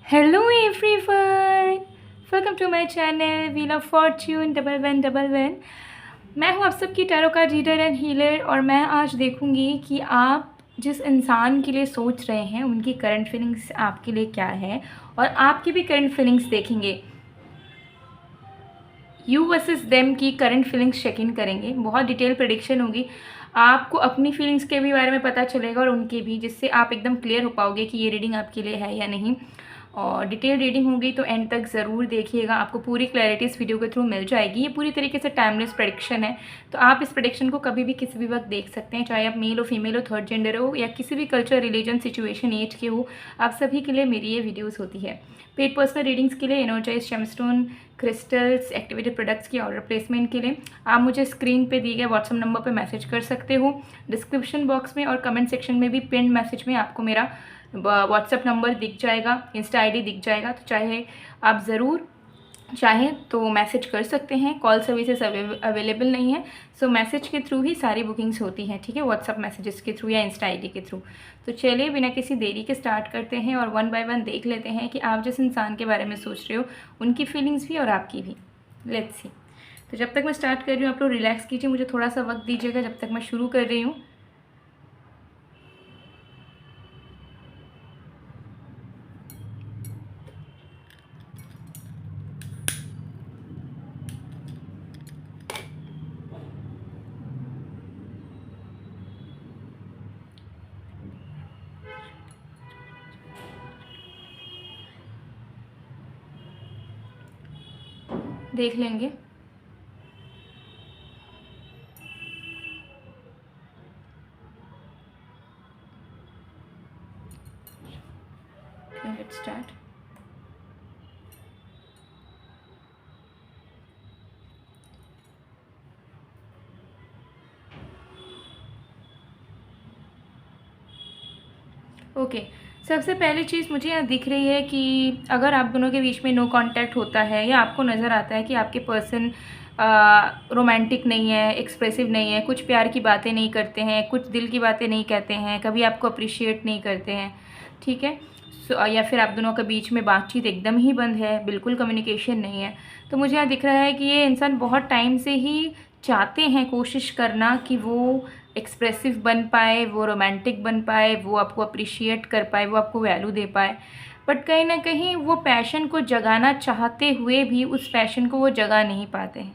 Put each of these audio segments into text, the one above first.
Hello everyone, welcome to my channel wheel of fortune 1111। मैं हूं आप सबकी tarot card reader and healer और मैं आज देखूंगी कि आप जिस इंसान के लिए सोच रहे हैं उनकी करंट फीलिंग्स आपके लिए क्या है और आपकी भी करंट फीलिंग्स देखेंगे। यू वर्सेस देम की करंट फीलिंग्स चेक इन करेंगे। बहुत डिटेल प्रेडिक्शन होगी, आपको अपनी फीलिंग्स के भी बारे में पता चलेगा और उनकी भी, जिससे आप एकदम क्लियर हो पाओगे कि ये रीडिंग आपके लिए है या नहीं। और डिटेल रीडिंग होगी तो एंड तक ज़रूर देखिएगा, आपको पूरी क्लैरिटी इस वीडियो के थ्रू मिल जाएगी। ये पूरी तरीके से टाइमलेस प्रेडिक्शन है, तो आप इस प्रेडिक्शन को कभी भी किसी भी वक्त देख सकते हैं, चाहे आप मेल हो, फीमेल हो, थर्ड जेंडर हो या किसी भी कल्चर, रिलीजन, सिचुएशन, एज के हो। आप सभी के लिए मेरी ये वीडियोज़ होती है। पेड पर्सनल रीडिंग्स के लिए, energize gemstone, crystals, activated products की ऑर्डर प्लेसमेंट के लिए आप मुझे स्क्रीन पे दिए गए व्हाट्सएप नंबर पे मैसेज कर सकते हो। डिस्क्रिप्शन बॉक्स में और कमेंट सेक्शन में भी पिन मैसेज में आपको मेरा व्हाट्सएप नंबर दिख जाएगा, इंस्टा आईडी दिख जाएगा, तो चाहे आप ज़रूर चाहें तो मैसेज कर सकते हैं। कॉल सर्विसेज अवेलेबल नहीं है, सो मैसेज के थ्रू ही सारी बुकिंग्स होती हैं, ठीक है, व्हाट्सअप मैसेजेस के थ्रू या इंस्टा आईडी के थ्रू। तो चलिए बिना किसी देरी के स्टार्ट करते हैं और वन बाय वन देख लेते हैं कि आप जिस इंसान के बारे में सोच रहे हो उनकी फीलिंग्स भी और आपकी भी। Let's see. तो जब तक मैं स्टार्ट कर रही हूँ आप लोग रिलैक्स कीजिए, मुझे थोड़ा सा वक्त दीजिएगा जब तक मैं शुरू कर रही हूँ। देख लेंगे। Let's start. ओके, सबसे पहली चीज़ मुझे यहाँ दिख रही है कि अगर आप दोनों के बीच में नो कांटेक्ट होता है या आपको नज़र आता है कि आपके पर्सन रोमांटिक नहीं है, एक्सप्रेसिव नहीं है, कुछ प्यार की बातें नहीं करते हैं, कुछ दिल की बातें नहीं कहते हैं, कभी आपको अप्रिशिएट नहीं करते हैं, ठीक है, या फिर आप दोनों के बीच में बातचीत एकदम ही बंद है, बिल्कुल कम्युनिकेशन नहीं है, तो मुझे यहाँ दिख रहा है कि ये इंसान बहुत टाइम से ही चाहते हैं, कोशिश करना कि वो एक्सप्रेसिव बन पाए, वो रोमांटिक बन पाए, वो आपको अप्रिशिएट कर पाए, वो आपको वैल्यू दे पाए, बट कहीं ना कहीं वो पैशन को जगाना चाहते हुए भी उस पैशन को वो जगा नहीं पाते हैं।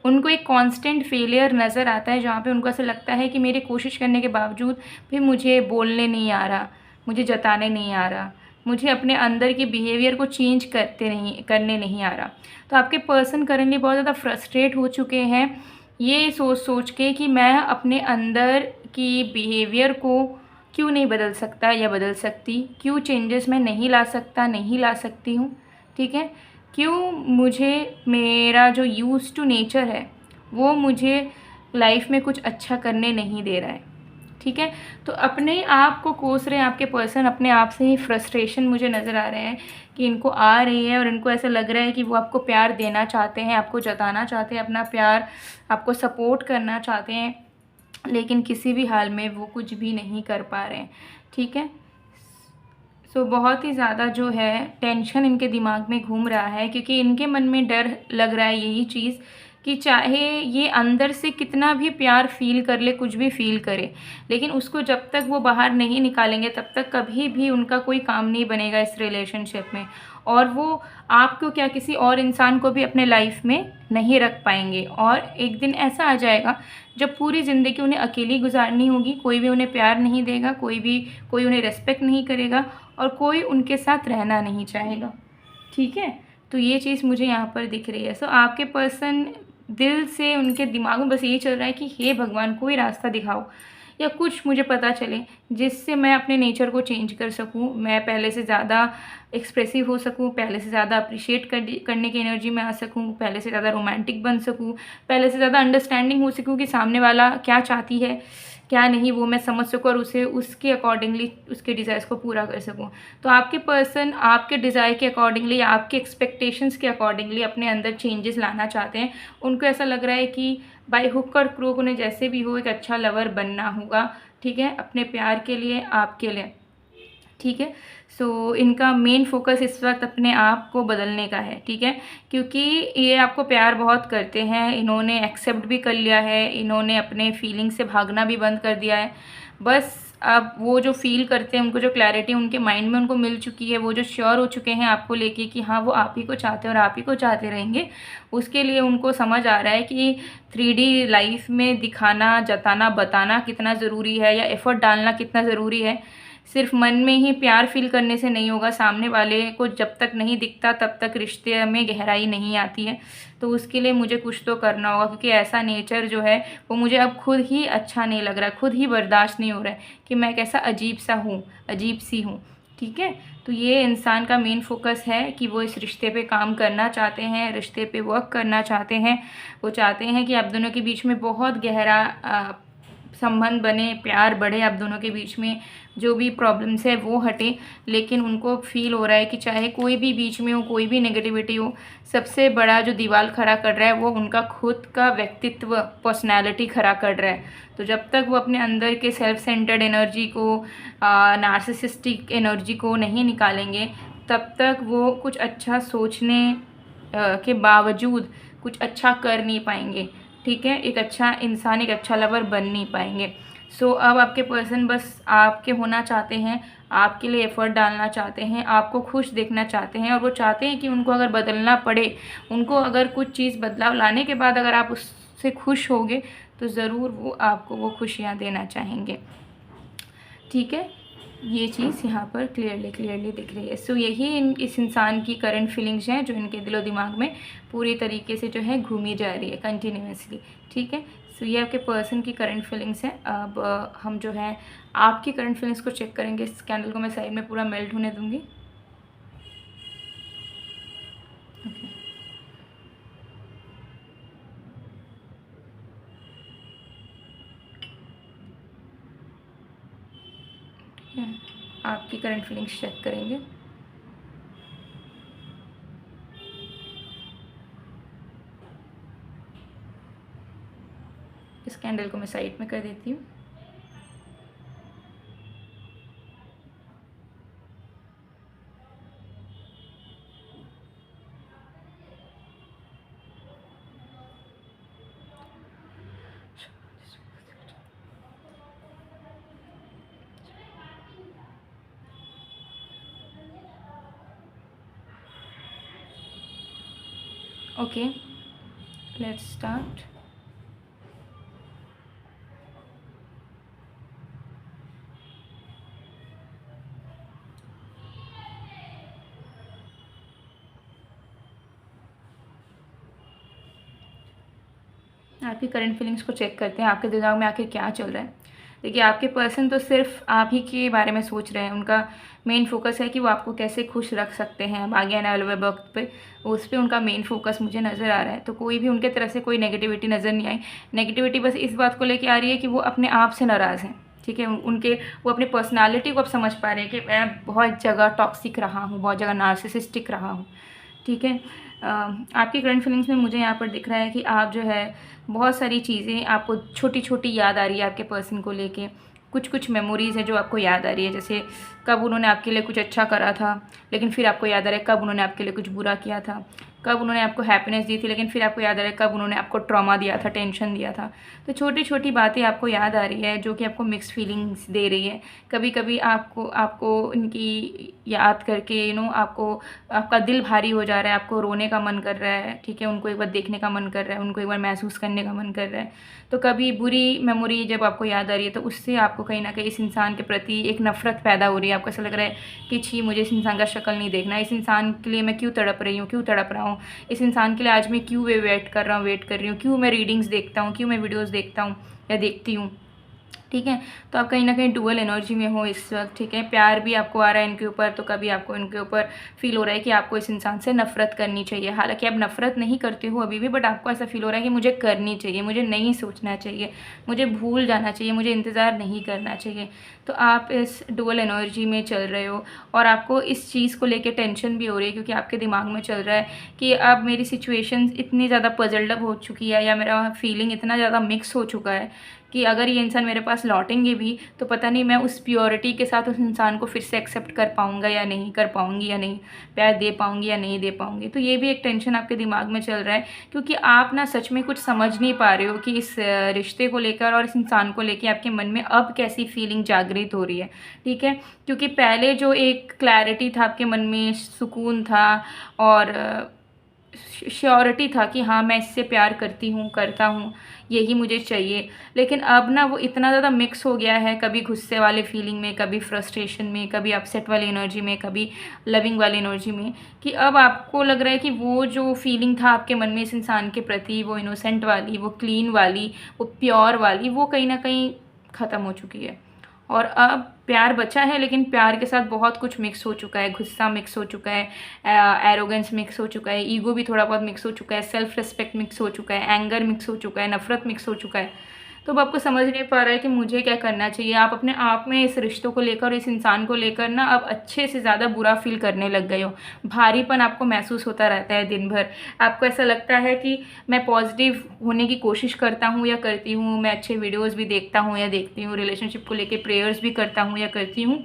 उनको एक कांस्टेंट फेलियर नज़र आता है, जहाँ पे उनको ऐसा लगता है कि मेरे कोशिश करने के बावजूद भी मुझे बोलने नहीं आ रहा, मुझे जताने नहीं आ रहा, मुझे अपने अंदर के बिहेवियर को चेंज करने नहीं आ रहा। तो आपके पर्सन करेंटली बहुत ज़्यादा फ्रस्ट्रेट हो चुके हैं, ये सोच सोच के कि मैं अपने अंदर की बिहेवियर को क्यों नहीं बदल सकता या बदल सकती, क्यों चेंजेस मैं नहीं ला सकता, नहीं ला सकती हूँ, ठीक है, क्यों मुझे मेरा जो यूज़ टू नेचर है वो मुझे लाइफ में कुछ अच्छा करने नहीं दे रहा है, ठीक है। तो अपने आप को कोस रहे हैं आपके पर्सन, अपने आप से ही फ्रस्ट्रेशन मुझे नज़र आ रहे हैं कि इनको आ रही है और इनको ऐसा लग रहा है कि वो आपको प्यार देना चाहते हैं, आपको जताना चाहते हैं अपना प्यार, आपको सपोर्ट करना चाहते हैं, लेकिन किसी भी हाल में वो कुछ भी नहीं कर पा रहे हैं, ठीक है। सो बहुत ही ज़्यादा जो है टेंशन इनके दिमाग में घूम रहा है, क्योंकि इनके मन में डर लग रहा है यही चीज़ कि चाहे ये अंदर से कितना भी प्यार फील कर ले, कुछ भी फील करे, लेकिन उसको जब तक वो बाहर नहीं निकालेंगे तब तक कभी भी उनका कोई काम नहीं बनेगा इस रिलेशनशिप में, और वो आपको क्या किसी और इंसान को भी अपने लाइफ में नहीं रख पाएंगे। और एक दिन ऐसा आ जाएगा जब पूरी ज़िंदगी उन्हें अकेली गुजारनी होगी, कोई भी उन्हें प्यार नहीं देगा, कोई उन्हें रेस्पेक्ट नहीं करेगा और कोई उनके साथ रहना नहीं चाहेगा, ठीक है। तो ये चीज़ मुझे यहाँ पर दिख रही है। सो आपके पर्सन दिल से, उनके दिमाग में बस यही चल रहा है कि हे भगवान कोई रास्ता दिखाओ या कुछ मुझे पता चले जिससे मैं अपने नेचर को चेंज कर सकूं, मैं पहले से ज़्यादा एक्सप्रेसिव हो सकूं, पहले से ज़्यादा अप्रिशिएट करने की एनर्जी में आ सकूं, पहले से ज़्यादा रोमांटिक बन सकूं, पहले से ज़्यादा अंडरस्टैंडिंग हो सकूं कि सामने वाला क्या चाहती है क्या नहीं, वो मैं समझ सकूँ और उसे उसके अकॉर्डिंगली उसके डिज़ायर्स को पूरा कर सकूँ। तो आपके पर्सन आपके डिज़ायर के अकॉर्डिंगली या आपके एक्सपेक्टेशंस के अकॉर्डिंगली अपने अंदर चेंजेस लाना चाहते हैं। उनको ऐसा लग रहा है कि बाय हुक और क्रूक उन्हें जैसे भी हो एक अच्छा लवर बनना होगा, ठीक है, अपने प्यार के लिए, आपके लिए। ठीक है। सो इनका मेन फोकस इस वक्त अपने आप को बदलने का है, ठीक है, क्योंकि ये आपको प्यार बहुत करते हैं, इन्होंने एक्सेप्ट भी कर लिया है, इन्होंने अपने फीलिंग से भागना भी बंद कर दिया है। बस अब वो जो फील करते हैं, उनको जो क्लैरिटी उनके माइंड में उनको मिल चुकी है, वो जो श्योर हो चुके हैं आपको लेके कि हाँ वो आप ही को चाहते हैं और आप ही को चाहते रहेंगे, उसके लिए उनको समझ आ रहा है कि 3D लाइफ में दिखाना, जताना, बताना कितना ज़रूरी है या एफ़र्ट डालना कितना ज़रूरी है। सिर्फ मन में ही प्यार फील करने से नहीं होगा, सामने वाले को जब तक नहीं दिखता तब तक रिश्ते में गहराई नहीं आती है। तो उसके लिए मुझे कुछ तो करना होगा, क्योंकि ऐसा नेचर जो है वो मुझे अब खुद ही अच्छा नहीं लग रहा है, खुद ही बर्दाश्त नहीं हो रहा है कि मैं कैसा अजीब सा हूँ, अजीब सी हूँ, ठीक है। तो ये इंसान का मेन फोकस है कि वो इस रिश्ते पे काम करना चाहते हैं, रिश्ते पे वर्क करना चाहते हैं। वो चाहते हैं कि आप दोनों के बीच में बहुत गहरा संबंध बने, प्यार बढ़े आप दोनों के बीच में, जो भी प्रॉब्लम्स है वो हटे। लेकिन उनको फील हो रहा है कि चाहे कोई भी बीच में हो, कोई भी नेगेटिविटी हो, सबसे बड़ा जो दीवार खड़ा कर रहा है वो उनका खुद का व्यक्तित्व, पर्सनैलिटी खड़ा कर रहा है। तो जब तक वो अपने अंदर के सेल्फ सेंटर्ड एनर्जी को, नार्सिसिस्टिक एनर्जी को नहीं निकालेंगे, तब तक वो कुछ अच्छा सोचने के बावजूद कुछ अच्छा कर नहीं पाएंगे, ठीक है। एक अच्छा इंसान, एक अच्छा लवर बन नहीं पाएंगे। सो अब आपके पर्सन बस आपके होना चाहते हैं, आपके लिए एफ़र्ट डालना चाहते हैं, आपको खुश देखना चाहते हैं, और वो चाहते हैं कि उनको अगर बदलना पड़े, उनको अगर कुछ चीज़ बदलाव लाने के बाद अगर आप उससे खुश होगे तो ज़रूर वो आपको वो खुशियाँ देना चाहेंगे, ठीक है। ये चीज़ यहाँ पर क्लियरली दिख रही है। सो यही इस इंसान की करंट फीलिंग्स हैं जो इनके दिलो दिमाग में पूरी तरीके से जो है घूमी जा रही है कंटिन्यूसली, ठीक है। सो ये आपके पर्सन की करंट फीलिंग्स हैं। अब हम जो है आपकी करंट फीलिंग्स को चेक करेंगे। इस कैंडल को मैं साइड में पूरा मेल्ट होने दूँगी। ओके, आपकी करंट फीलिंग्स चेक करेंगे। इस कैंडल को मैं साइड में कर देती हूँ। Okay, let's start. आपकी करंट फीलिंग्स को चेक करते हैं, आपके दिमाग में आखिर क्या चल रहा है। देखिए, आपके पर्सन तो सिर्फ आप ही के बारे में सोच रहे हैं। उनका मेन फोकस है कि वो आपको कैसे खुश रख सकते हैं अब आगे आने वाले वक्त पे, उस पर उनका मेन फोकस मुझे नज़र आ रहा है। तो कोई भी उनके तरफ से कोई नेगेटिविटी नज़र नहीं आई। नेगेटिविटी बस इस बात को लेके आ रही है कि वो अपने आप से नाराज़ हैं, ठीक है। उनके वो अपनी पर्सनालिटी को अब समझ पा रहे हैं कि मैं बहुत जगह टॉक्सिक रहा हूँ, बहुत जगह नार्सिसिस्टिक रहा हूँ, ठीक है। आपकी करंट फीलिंग्स में मुझे यहाँ पर दिख रहा है कि आप जो है बहुत सारी चीज़ें आपको छोटी छोटी याद आ रही है आपके पर्सन को लेके। कुछ कुछ मेमोरीज़ है जो आपको याद आ रही है, जैसे कब उन्होंने आपके लिए कुछ अच्छा करा था लेकिन फिर आपको याद आ रहा है कब उन्होंने आपके लिए कुछ बुरा किया था, कब उन्होंने आपको हैप्पीनेस दी थी लेकिन फिर आपको याद आ रहा है कब उन्होंने आपको ट्रॉमा दिया था, टेंशन दिया था। तो छोटी छोटी बातें आपको याद आ रही है जो कि आपको मिक्स फीलिंग्स दे रही है। कभी कभी आपको आपको इनकी याद करके आपको आपका दिल भारी हो जा रहा है, आपको रोने का मन कर रहा है, ठीक है। उनको एक बार देखने का मन कर रहा है, उनको एक बार महसूस करने का मन कर रहा है। तो कभी बुरी मेमोरी जब आपको याद आ रही है तो उससे आपको कहीं ना कहीं इस इंसान के प्रति एक नफ़रत पैदा हो रही है। आपको ऐसा लग रहा है कि छी, मुझे इस इंसान का शक्ल नहीं देखना, इस इंसान के लिए मैं क्यों तड़प रही हूँ, क्यों तड़प रहा हूँ, इस इंसान के लिए आज मैं क्यों वेट कर रही हूँ, क्यों मैं रीडिंग्स देखता हूँ, क्यों मैं वीडियोज़ देखता हूँ या देखती हूँ, ठीक है। तो आप कहीं ना कहीं डुअल एनर्जी में हो इस वक्त, ठीक है। प्यार भी आपको आ रहा है इनके ऊपर, तो कभी आपको इनके ऊपर फील हो रहा है कि आपको इस इंसान से नफ़रत करनी चाहिए। हालांकि आप नफ़रत नहीं करते हो अभी भी, बट आपको ऐसा फील हो रहा है कि मुझे करनी चाहिए, मुझे नहीं सोचना चाहिए, मुझे भूल जाना चाहिए, मुझे इंतज़ार नहीं करना चाहिए। तो आप इस डुअल एनर्जी में चल रहे हो और आपको इस चीज़ को लेकर टेंशन भी हो रही है, क्योंकि आपके दिमाग में चल रहा है कि अब मेरी सिचुएशन इतनी ज़्यादा पजल्ड अप हो चुकी है या मेरा फीलिंग इतना ज़्यादा मिक्स हो चुका है कि अगर ये इंसान मेरे पास लौटेंगे भी तो पता नहीं मैं उस प्योरिटी के साथ उस इंसान को फिर से एक्सेप्ट कर पाऊँगा या नहीं कर पाऊँगी, या नहीं प्यार दे पाऊँगी या नहीं दे पाऊँगी। तो ये भी एक टेंशन आपके दिमाग में चल रहा है, क्योंकि आप ना सच में कुछ समझ नहीं पा रहे हो कि इस रिश्ते को लेकर और इस इंसान को लेकर आपके मन में अब कैसी फीलिंग जागृत हो रही है। ठीक है, क्योंकि पहले जो एक क्लैरिटी था आपके मन में, सुकून था और श्योरिटी था कि हाँ मैं इससे प्यार करती हूँ, करता हूँ, यही मुझे चाहिए। लेकिन अब ना वो इतना ज़्यादा मिक्स हो गया है, कभी गुस्से वाले फीलिंग में, कभी फ्रस्ट्रेशन में, कभी अपसेट वाली एनर्जी में, कभी लविंग वाली एनर्जी में, कि अब आपको लग रहा है कि वो जो फीलिंग था आपके मन में इस इंसान के प्रति, वो इनोसेंट वाली, वो क्लीन वाली, वो प्योर वाली, वो कहीं ना कहीं ख़त्म हो चुकी है। और अब प्यार बचा है, लेकिन प्यार के साथ बहुत कुछ मिक्स हो चुका है। गुस्सा मिक्स हो चुका है, एरोगेंस मिक्स हो चुका है, ईगो भी थोड़ा बहुत मिक्स हो चुका है, सेल्फ रिस्पेक्ट मिक्स हो चुका है, एंगर मिक्स हो चुका है, नफरत मिक्स हो चुका है। तो अब आपको समझ नहीं पा रहा है कि मुझे क्या करना चाहिए। आप अपने आप में इस रिश्तों को लेकर और इस इंसान को लेकर ना अब अच्छे से ज़्यादा बुरा फील करने लग गए हो। भारीपन आपको महसूस होता रहता है दिन भर। आपको ऐसा लगता है कि मैं पॉजिटिव होने की कोशिश करता हूँ या करती हूँ, मैं अच्छे वीडियोज़ भी देखता हूँ या देखती हूँ, रिलेशनशिप को लेकर प्रेयर्स भी करता हूँ या करती हूँ,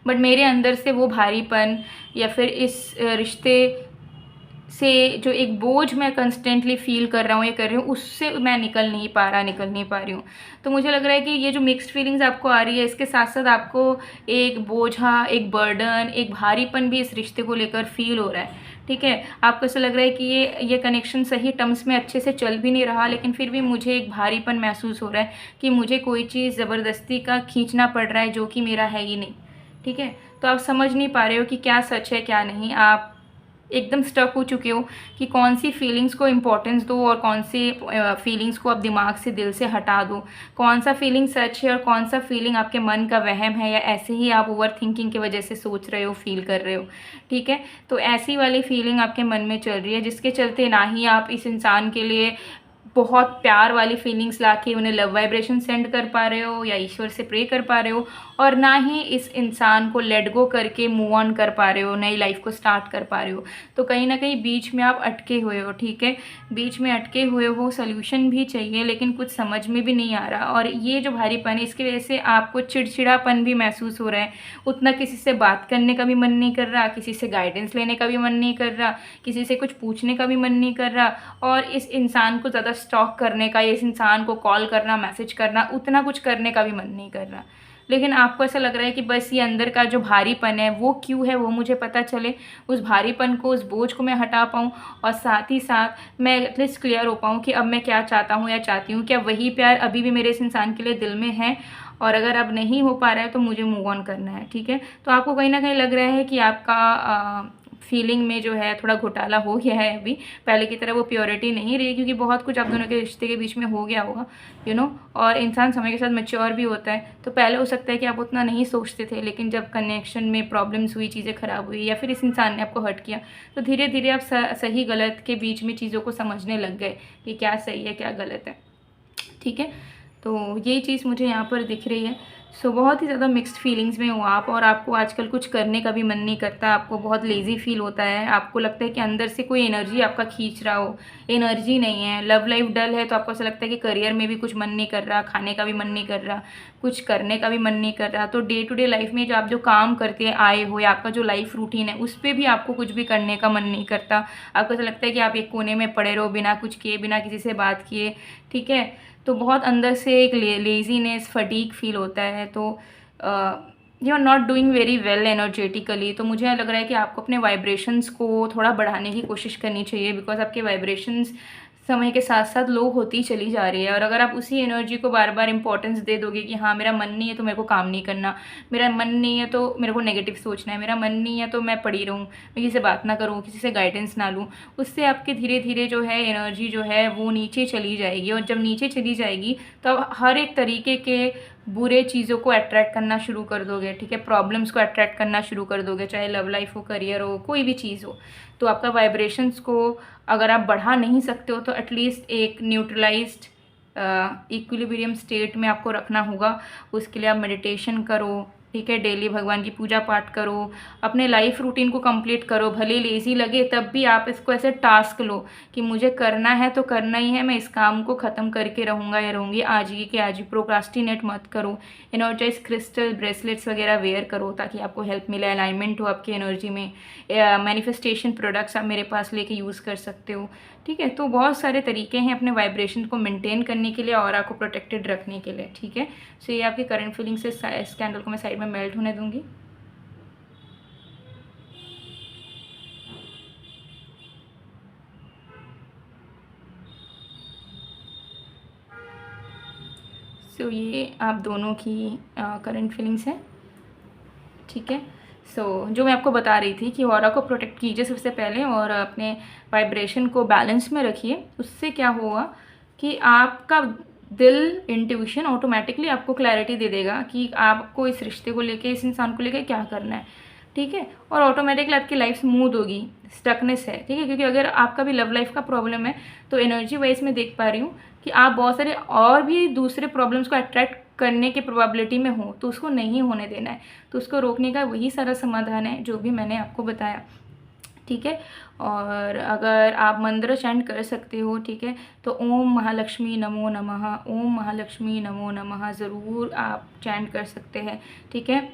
बट मेरे अंदर से वो भारीपन या फिर इस रिश्ते से जो एक बोझ मैं कंस्टेंटली फ़ील कर रहा हूँ या कर रही हूँ, उससे मैं निकल नहीं पा रही हूँ। तो मुझे लग रहा है कि ये जो मिक्स्ड फीलिंग्स आपको आ रही है, इसके साथ साथ आपको एक बोझा, एक बर्डन, एक भारीपन भी इस रिश्ते को लेकर फ़ील हो रहा है। ठीक है, आपको ऐसा लग रहा है कि ये कनेक्शन सही टर्म्स में अच्छे से चल भी नहीं रहा, लेकिन फिर भी मुझे एक भारीपन महसूस हो रहा है कि मुझे कोई चीज़ ज़बरदस्ती का खींचना पड़ रहा है जो कि मेरा है ही नहीं। ठीक है, तो आप समझ नहीं पा रहे हो कि क्या सच है क्या नहीं। आप एकदम स्टक हो चुके हो कि कौन सी फीलिंग्स को इम्पोर्टेंस दो और कौन सी फीलिंग्स को आप दिमाग से, दिल से हटा दो। कौन सा फीलिंग सच है और कौन सा फीलिंग आपके मन का वहम है, या ऐसे ही आप ओवर थिंकिंग की वजह से सोच रहे हो, फील कर रहे हो। ठीक है, तो ऐसी वाली फीलिंग आपके मन में चल रही है, जिसके चलते ना ही आप इस इंसान के लिए बहुत प्यार वाली फीलिंग्स लाके उन्हें लव वाइब्रेशन सेंड कर पा रहे हो या ईश्वर से प्रे कर पा रहे हो, और ना ही इस इंसान को लेट गो करके मूव ऑन कर पा रहे हो, नई लाइफ को स्टार्ट कर पा रहे हो। तो कहीं ना कहीं बीच में आप अटके हुए हो। ठीक है, बीच में अटके हुए हो, सोल्यूशन भी चाहिए लेकिन कुछ समझ में भी नहीं आ रहा। और ये जो भारीपन है, इसकी वजह से आपको चिड़चिड़ापन भी महसूस हो रहा है। उतना किसी से बात करने का भी मन नहीं कर रहा, किसी से गाइडेंस लेने का भी मन नहीं कर रहा, किसी से कुछ पूछने का भी मन नहीं कर रहा, और इस इंसान को ज़्यादा स्टॉक करने का, इस इंसान को कॉल करना, मैसेज करना, उतना कुछ करने का भी मन नहीं कर रहा। लेकिन आपको ऐसा लग रहा है कि बस ये अंदर का जो भारीपन है वो क्यों है, वो मुझे पता चले, उस भारीपन को, उस बोझ को मैं हटा पाऊँ, और साथ ही साथ मैं एटलीस्ट क्लियर हो पाऊँ कि अब मैं क्या चाहता हूँ या चाहती हूँ। क्या वही प्यार अभी भी मेरे इस इंसान के लिए दिल में है, और अगर अब नहीं हो पा रहा है तो मुझे मूव ऑन करना है। ठीक है, तो आपको कहीं ना कहीं लग रहा है कि आपका फीलिंग में जो है थोड़ा घोटाला हो गया है। अभी पहले की तरह वो प्योरिटी नहीं रही, क्योंकि बहुत कुछ आप दोनों के रिश्ते के बीच में हो गया होगा, और इंसान समय के साथ मैच्योर भी होता है। तो पहले हो सकता है कि आप उतना नहीं सोचते थे, लेकिन जब कनेक्शन में प्रॉब्लम्स हुई, चीज़ें ख़राब हुई, या फिर इस इंसान ने आपको हर्ट किया, तो धीरे धीरे आप सही गलत के बीच में चीज़ों को समझने लग गए कि क्या सही है क्या गलत है। ठीक है, तो यही चीज़ मुझे यहाँ पर दिख रही है। सो बहुत ही ज़्यादा मिक्स्ड फीलिंग्स में हो आप, और आपको आजकल कुछ करने का भी मन नहीं करता, आपको बहुत लेज़ी फील होता है, आपको लगता है कि अंदर से कोई एनर्जी आपका खींच रहा हो, एनर्जी नहीं है। लव लाइफ डल है, तो आपको ऐसा लगता है कि करियर में भी कुछ मन नहीं कर रहा, खाने का भी मन नहीं कर रहा, कुछ करने का भी मन नहीं कर रहा। तो डे टू डे लाइफ में जो काम करते आए हो, या आपका जो लाइफ रूटीन है, उस पर भी आपको कुछ भी करने का मन नहीं करता। आपको ऐसा लगता है कि आप एक कोने में पड़े रहो, बिना कुछ किए, बिना किसी से बात किए। ठीक है, तो बहुत अंदर से एक लेजीनेस, फटीग फील होता है। तो you are not doing very well energetically. तो मुझे लग रहा है कि आपको अपने वाइब्रेशंस को थोड़ा बढ़ाने की कोशिश करनी चाहिए, बिकॉज आपके वाइब्रेशंस समय के साथ साथ लो होती चली जा रही है। और अगर आप उसी एनर्जी को बार बार इंपॉर्टेंस दे दोगे कि हाँ मेरा मन नहीं है तो मेरे को काम नहीं करना, मेरा मन नहीं है तो मेरे को नेगेटिव सोचना है, मेरा मन नहीं है तो मैं पड़ी रहूँ, मैं किसी से बात ना करूँ, किसी से गाइडेंस ना लूँ, उससे आपके धीरे धीरे जो है एनर्जी जो है वो नीचे चली जाएगी। और जब नीचे चली जाएगी तो आप हर एक तरीके के बुरे चीज़ों को अट्रैक्ट करना शुरू कर दोगे। ठीक है, प्रॉब्लम्स को अट्रैक्ट करना शुरू कर दोगे, चाहे लव लाइफ हो, करियर हो, कोई भी चीज़ हो। तो आपका वाइब्रेशंस को अगर आप बढ़ा नहीं सकते हो तो एटलीस्ट एक न्यूट्रलाइज्ड इक्विलिब्रियम स्टेट में आपको रखना होगा। उसके लिए आप मेडिटेशन करो, ठीक है, डेली भगवान की पूजा पाठ करो, अपने लाइफ रूटीन को कंप्लीट करो, भले लेज़ी लगे तब भी आप इसको ऐसे टास्क लो कि मुझे करना है तो करना ही है, मैं इस काम को ख़त्म करके रहूँगा या रहूँगी आज ही के आज ही। प्रोक्रास्टिनेट मत करो, एनर्जाइज क्रिस्टल ब्रेसलेट्स वगैरह वेयर करो ताकि आपको हेल्प मिले, अलाइनमेंट हो आपकी एनर्जी में। मैनिफेस्टेशन प्रोडक्ट्स आप मेरे पास लेके यूज़ कर सकते हो, ठीक है। तो बहुत सारे तरीके हैं अपने वाइब्रेशन को मेंटेन करने के लिए और आपको प्रोटेक्टेड रखने के लिए, ठीक है। सो ये आपकी करंट फीलिंग से इस कैंडल को मैं साइड में मेल्ट होने दूंगी। सो ये आप दोनों की करंट फीलिंग्स हैं, ठीक है। जो मैं आपको बता रही थी कि ऑरा को प्रोटेक्ट कीजिए सबसे पहले और अपने वाइब्रेशन को बैलेंस में रखिए। उससे क्या होगा कि आपका दिल इंट्यूशन ऑटोमेटिकली आपको क्लैरिटी दे देगा कि आपको इस रिश्ते को लेके, इस इंसान को लेके क्या करना है, ठीक है। और ऑटोमेटिकली आपकी लाइफ स्मूथ होगी, स्टकनेस है, ठीक है। क्योंकि अगर आपका भी लव लाइफ का प्रॉब्लम है तो एनर्जी वाइज में देख पा रही हूँ कि आप बहुत सारे और भी दूसरे प्रॉब्लम्स को अट्रैक्ट करने की प्रोबेबिलिटी में हो, तो उसको नहीं होने देना है। तो उसको रोकने का वही सारा समाधान है जो भी मैंने आपको बताया, ठीक है। और अगर आप मंत्र चैंट कर सकते हो, ठीक है, तो ओम महालक्ष्मी नमो नमः, ओम महालक्ष्मी नमो नमः ज़रूर आप चैंट कर सकते हैं, ठीक है।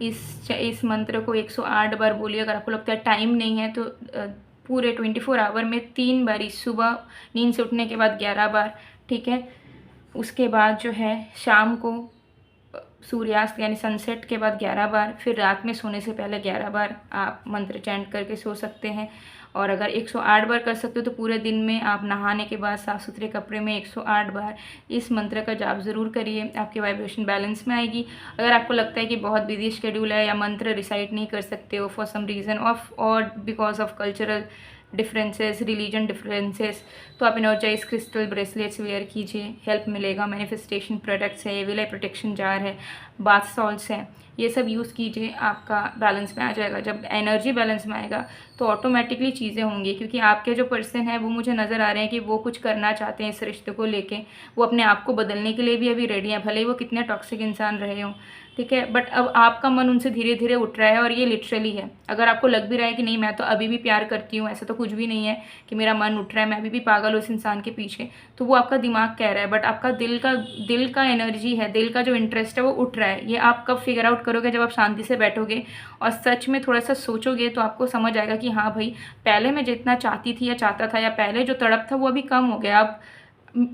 इस मंत्र को 108 बार बोलिए। अगर आपको लगता है टाइम नहीं है तो पूरे 24 आवर में 3 बारी, सुबह नींद से उठने के बाद 11 बार, ठीक है। उसके बाद जो है शाम को सूर्यास्त यानी सनसेट के बाद 11 बार, फिर रात में सोने से पहले 11 बार आप मंत्र चैंट करके सो सकते हैं। और अगर 108 बार कर सकते हो तो पूरे दिन में आप नहाने के बाद साफ़ सुथरे कपड़े में 108 बार इस मंत्र का जाप ज़रूर करिए, आपकी वाइब्रेशन बैलेंस में आएगी। अगर आपको लगता है कि बहुत बिजी शेड्यूल है या मंत्र रिसाइट नहीं कर सकते हो फॉर सम रीज़न और because of cultural differences, religion differences, तो आप एनर्जाइज क्रिस्टल ब्रेसलेट्स वेयर कीजिए, हेल्प मिलेगा। मैनिफेस्टेशन प्रोडक्ट्स है, विलय प्रोटेक्शन जार है, बाथ सॉल्ट्स हैं, ये सब यूज़ कीजिए, आपका बैलेंस में आ जाएगा। जब एनर्जी बैलेंस में आएगा तो ऑटोमेटिकली चीज़ें होंगी, क्योंकि आपके जो पर्सन है वो मुझे नज़र आ रहे हैं कि वो कुछ करना चाहते हैं इस रिश्ते को लेके, वो अपने आप को बदलने के लिए भी अभी रेडी हैं, भले ही वो कितने टॉक्सिक इंसान रहे हों, ठीक है। बट अब आपका मन उनसे धीरे धीरे उठ रहा है और ये लिटरली है। अगर आपको लग भी रहा है कि नहीं मैं तो अभी भी प्यार करती हूँ, ऐसा तो कुछ भी नहीं है कि मेरा मन उठ रहा है, मैं अभी भी पागल हूँ इस इंसान के पीछे, तो वो आपका दिमाग कह रहा है। बट आपका दिल का एनर्जी है, दिल का जो इंटरेस्ट है वो उठ रहा है। ये आप कब फिगर आउट करोगे? जब आप शांति से बैठोगे और सच में थोड़ा सा सोचोगे तो आपको समझ आएगा कि हाँ भाई, पहले मैं जितना चाहती थी या चाहता था या पहले जो तड़प था वो अभी कम हो गया। अब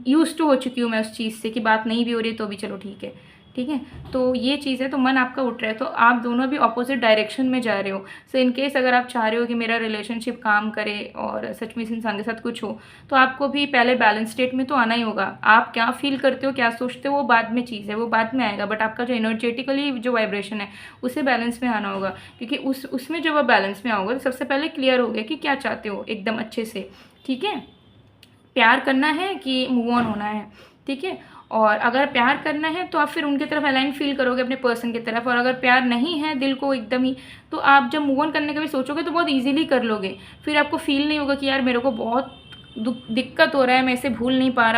यूज्ड टू हो चुकी हूँ मैं उस चीज़ से कि बात नहीं भी हो रही है तो भी चलो ठीक है, ठीक है। तो ये चीज़ है, तो मन आपका उठ रहा है, तो आप दोनों भी ऑपोजिट डायरेक्शन में जा रहे हो। सो इन केस अगर आप चाह रहे हो कि मेरा रिलेशनशिप काम करे और सच में इस इंसान के साथ कुछ हो, तो आपको भी पहले बैलेंस स्टेट में तो आना ही होगा। आप क्या फील करते हो, क्या सोचते हो, वो बाद में चीज़ है, वो बाद में आएगा। बट आपका जो एनर्जेटिकली जो वाइब्रेशन है उसे बैलेंस में आना होगा, क्योंकि उसमें जब आप बैलेंस में आओगे तो सबसे पहले क्लियर हो गया कि क्या चाहते हो एकदम अच्छे से, ठीक है। प्यार करना है कि मूव ऑन होना है, ठीक है। और अगर प्यार करना है तो आप फिर उनकी तरफ अलाइन फील करोगे अपने पर्सन की तरफ, और अगर प्यार नहीं है दिल को एकदम ही, तो आप जब मूव ऑन करने का भी सोचोगे तो बहुत इजीली कर लोगे। फिर आपको फील नहीं होगा कि यार मेरे को बहुत दिक्कत हो रहा है, मैं इसे भूल नहीं पा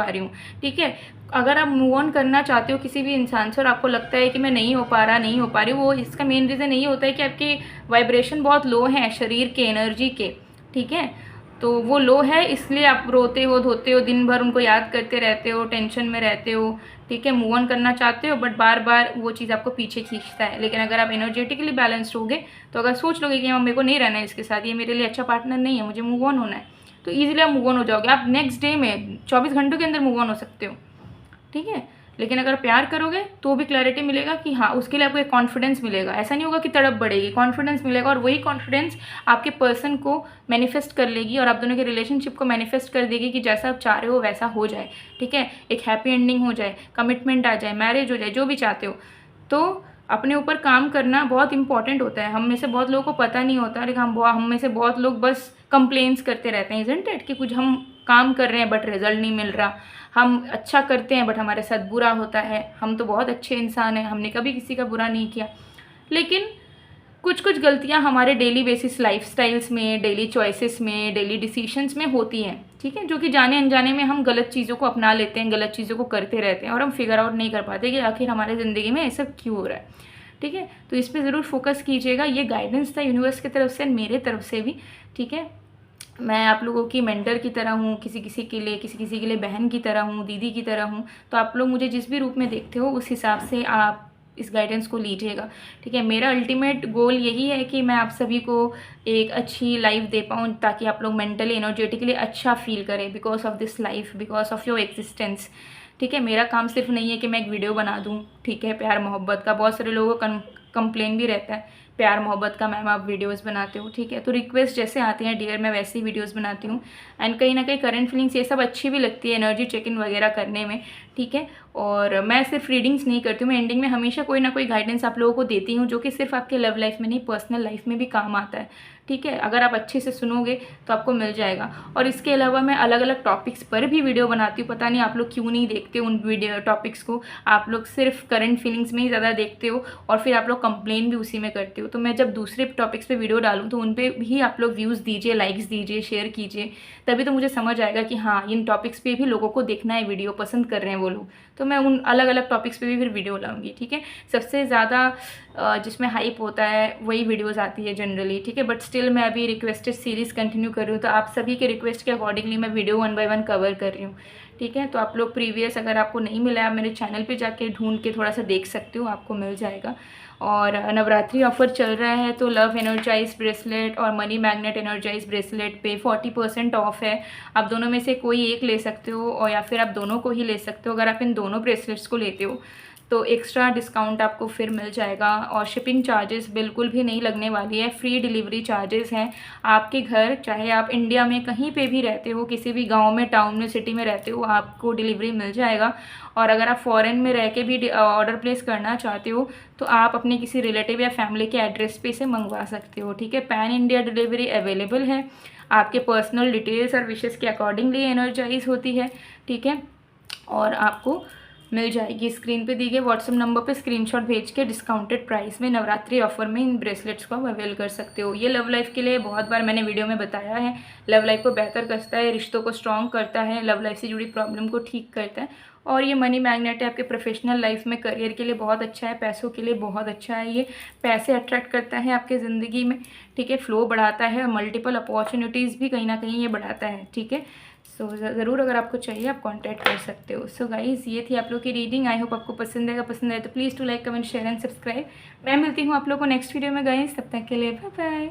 रही हूँ, ठीक है। अगर आप मूव ऑन करना चाहते हो किसी भी इंसान से और आपको लगता है कि मैं नहीं हो पा रही, वो इसका मेन रीज़न यही होता है कि आपके वाइब्रेशन बहुत लो हैं शरीर के, एनर्जी के, ठीक है। तो वो लो है, इसलिए आप रोते हो, धोते हो, दिन भर उनको याद करते रहते हो, टेंशन में रहते हो, ठीक है। मूव ऑन करना चाहते हो बट बार बार वो चीज़ आपको पीछे खींचता है। लेकिन अगर आप एनर्जेटिकली बैलेंस्ड होगे तो अगर सोच लोगे कि मेरे को नहीं रहना है इसके साथ, ये मेरे लिए अच्छा पार्टनर नहीं है, मुझे मूव ऑन होना है, तो ईजिली आप मूव ऑन हो जाओगे। आप नेक्स्ट डे में 24 घंटों के अंदर मूव ऑन हो सकते हो, ठीक है। लेकिन अगर प्यार करोगे तो भी क्लैरिटी मिलेगा कि हाँ, उसके लिए आपको एक कॉन्फिडेंस मिलेगा। ऐसा नहीं होगा कि तड़प बढ़ेगी, कॉन्फिडेंस मिलेगा, और वही कॉन्फिडेंस आपके पर्सन को मैनिफेस्ट कर लेगी और आप दोनों के रिलेशनशिप को मैनिफेस्ट कर देगी कि जैसा आप चाह रहे हो वैसा हो जाए, ठीक है। एक हैप्पी एंडिंग हो जाए, कमिटमेंट आ जाए, मैरिज हो जाए, जो भी चाहते हो। तो अपने ऊपर काम करना बहुत इंपॉर्टेंट होता है। हम में से बहुत लोगों को पता नहीं होता, लेकिन हम में से बहुत लोग बस कंप्लेंट्स करते रहते हैं, इज़न्ट इट, कि कुछ हम काम कर रहे हैं बट रिजल्ट नहीं मिल रहा, हम अच्छा करते हैं बट हमारे साथ बुरा होता है, हम तो बहुत अच्छे इंसान हैं, हमने कभी किसी का बुरा नहीं किया। लेकिन कुछ कुछ गलतियाँ हमारे डेली बेसिस लाइफस्टाइल्स में, डेली चॉइसेस में, डेली डिसीशंस में होती हैं, ठीक है, जो कि जाने अनजाने में हम गलत चीज़ों को अपना लेते हैं, गलत चीज़ों को करते रहते हैं और हम फिगर आउट नहीं कर पाते कि आखिर हमारे ज़िंदगी में ऐसा क्यों हो रहा है, ठीक है। तो इस पर ज़रूर फोकस कीजिएगा। ये गाइडेंस था यूनिवर्स की तरफ से, मेरे तरफ से भी, ठीक है। मैं आप लोगों की मेंटर की तरह हूँ, किसी किसी के लिए, किसी किसी के लिए बहन की तरह हूँ, दीदी की तरह हूँ। तो आप लोग मुझे जिस भी रूप में देखते हो उस हिसाब से आप इस गाइडेंस को लीजिएगा, ठीक है। मेरा अल्टीमेट गोल यही है कि मैं आप सभी को एक अच्छी लाइफ दे पाऊँ, ताकि आप लोग मेंटली एनर्जेटिकली अच्छा फील करें because of this life, because of your existence, ठीक है। मेरा काम सिर्फ नहीं है कि मैं एक वीडियो बना दूँ, ठीक है, प्यार मोहब्बत का। बहुत सारे लोगों का कंप्लेन भी रहता है प्यार मोहब्बत का, मैम आप वीडियोस बनाते हो, ठीक है। तो रिक्वेस्ट जैसे आती हैं डियर, मैं वैसे ही वीडियोस बनाती हूँ। एंड कहीं ना कहीं करंट फीलिंग्स ये सब अच्छी भी लगती है एनर्जी चेक इन वगैरह करने में, ठीक है। और मैं सिर्फ रीडिंग्स नहीं करती हूँ, मैं एंडिंग में हमेशा कोई ना कोई गाइडेंस आप लोगों को देती हूँ, जो कि सिर्फ आपके लव लाइफ में नहीं, पर्सनल लाइफ में भी काम आता है, ठीक है। अगर आप अच्छे से सुनोगे तो आपको मिल जाएगा। और इसके अलावा मैं अलग अलग टॉपिक्स पर भी वीडियो बनाती हूँ। पता नहीं आप लोग क्यों नहीं देखते उन वीडियो टॉपिक्स को, आप लोग सिर्फ करंट फीलिंग्स में ही ज़्यादा देखते हो और फिर आप लोग कंप्लेन भी उसी में करते हो। तो मैं जब दूसरे टॉपिक्स पे वीडियो डालूँ तो उन पर भी आप लोग व्यूज़ दीजिए, लाइक्स दीजिए, शेयर कीजिए, तभी तो मुझे समझ आएगा कि हाँ इन टॉपिक्स पे भी लोगों को देखना है, वीडियो पसंद कर रहे हैं वो लोग। तो मैं उन अलग अलग टॉपिक्स पे भी फिर वीडियो लाऊंगी, ठीक है। सबसे ज़्यादा जिसमें हाइप होता है वही वीडियोस आती है जनरली, ठीक है। बट स्टिल मैं अभी रिक्वेस्टेड सीरीज़ कंटिन्यू कर रही हूँ, तो आप सभी के रिक्वेस्ट के अकॉर्डिंगली मैं वीडियो 1 बाय 1 कवर कर रही हूँ, ठीक है। तो आप लोग प्रीवियस अगर आपको नहीं मिला है, आप मेरे चैनल पे जाके ढूंढ के थोड़ा सा देख सकते हो, आपको मिल जाएगा। और नवरात्रि ऑफर चल रहा है, तो लव एनर्जाइज ब्रेसलेट और मनी मैग्नेट एनर्जाइज ब्रेसलेट पे 40% ऑफ है। आप दोनों में से कोई एक ले सकते हो, और या फिर आप दोनों को ही ले सकते हो। अगर आप इन दोनों ब्रेसलेट्स को लेते हो तो एक्स्ट्रा डिस्काउंट आपको फिर मिल जाएगा। और शिपिंग चार्जेस बिल्कुल भी नहीं लगने वाली है, फ्री डिलीवरी चार्जेस हैं आपके घर, चाहे आप इंडिया में कहीं पे भी रहते हो, किसी भी गांव में, टाउन में, सिटी में रहते हो, आपको डिलीवरी मिल जाएगा। और अगर आप फॉरेन में रह के भी ऑर्डर प्लेस करना चाहते हो तो आप अपने किसी रिलेटिव या फैमिली के एड्रेस पे इसे मंगवा सकते हो, ठीक है। पैन इंडिया डिलीवरी अवेलेबल है, आपके पर्सनल डिटेल्स और विशेस के अकॉर्डिंगली एनर्जाइज होती है, ठीक है। और आपको मिल जाएगी स्क्रीन पे दी गए व्हाट्सएप नंबर पे स्क्रीनशॉट भेज के डिस्काउंटेड प्राइस में नवरात्रि ऑफर में इन ब्रेसलेट्स को आप अवेल कर सकते हो। ये लव लाइफ के लिए बहुत बार मैंने वीडियो में बताया है, लव लाइफ को बेहतर करता है, रिश्तों को स्ट्रॉन्ग करता है, लव लाइफ से जुड़ी प्रॉब्लम को ठीक करता है। और ये मनी मैग्नेट है, आपके प्रोफेशनल लाइफ में, करियर के लिए बहुत अच्छा है, पैसों के लिए बहुत अच्छा है। ये पैसे अट्रैक्ट करता है आपके ज़िंदगी में, ठीक है, फ्लो बढ़ाता है, मल्टीपल अपॉर्चुनिटीज़ भी कहीं ना कहीं ये बढ़ाता है, ठीक है। सो ज़रूर अगर आपको चाहिए आप कांटेक्ट कर सकते हो। सो गाइज़ ये थी आप लोग की रीडिंग, आई होप आपको पसंद आएगा। पसंद आए तो please to like, comment, share and subscribe. मैं मिलती हूँ आप लोग को नेक्स्ट वीडियो में गाइज़, तब तक के लिए बाय बाय।